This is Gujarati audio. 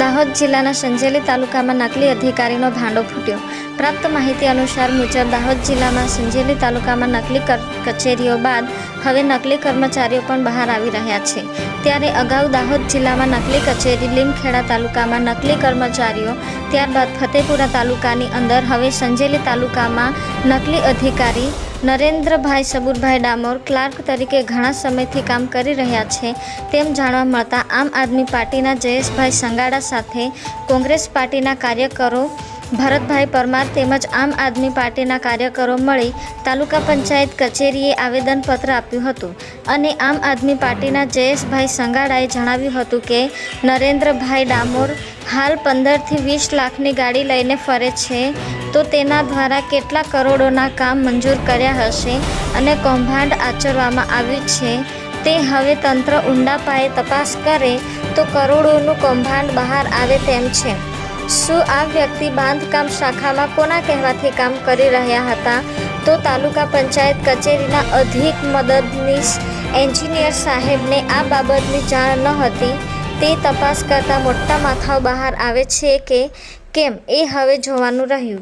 દાહોદ જિલ્લાના સંજેલી તાલુકામાં નકલી અધિકારીનો ભાંડો ફૂટ્યો। પ્રાપ્ત માહિતી અનુસાર મુજબ દાહોદ જિલ્લામાં સંજેલી તાલુકામાં નકલી કચેરીઓ બાદ હવે નકલી કર્મચારીઓ પણ બહાર આવી રહ્યા છે। ત્યારે અગાઉ દાહોદ જિલ્લામાં નકલી કચેરી, લીમખેડા તાલુકામાં નકલી કર્મચારીઓ, ત્યારબાદ ફતેપુરા તાલુકાની અંદર હવે સંજેલી તાલુકામાં નકલી અધિકારી નરેન્દ્રભાઈ સબુરભાઈ ડામોર ક્લાર્ક તરીકે ઘણા સમયથી કામ કરી રહ્યા છે તેમ જાણવા મળતા આમ આદમી પાર્ટીના જયેશભાઈ સંગાડા સાથે કોંગ્રેસ પાર્ટીના કાર્યકરો ભરતભાઈ પરમાર તેમજ આમ આદમી પાર્ટીના કાર્યકરો મળી તાલુકા પંચાયત કચેરીએ આવેદનપત્ર આપ્યું હતું અને આમ આદમી પાર્ટીના જયેશભાઈ સંગાડાએ જણાવ્યું હતું કે નરેન્દ્રભાઈ ડામોર હાલ 15 થી 20 લાખની ગાડી લઈને ફરે છે તો તેના દ્વારા કેટલા કરોડોના કામ મંજૂર કર્યા હશે અને કૌભાંડ આચરવામાં આવ્યું છે તે હવે તંત્ર ઊંડા પાયે તપાસ કરે તો કરોડોનું કૌભાંડ બહાર આવે તેમ છે। શું આ વ્યક્તિ બાંધકામ શાખામાં કોના કહેવાથી કામ કરી રહ્યા હતા તો તાલુકા પંચાયત કચેરીના અધિક મદદનીશ એન્જિનિયર સાહેબને આ બાબતની જાણ ન હતી તે તપાસ કરતાં મોટા માથાઓ બહાર આવે છે કે કેમ એ હવે જોવાનું રહ્યું।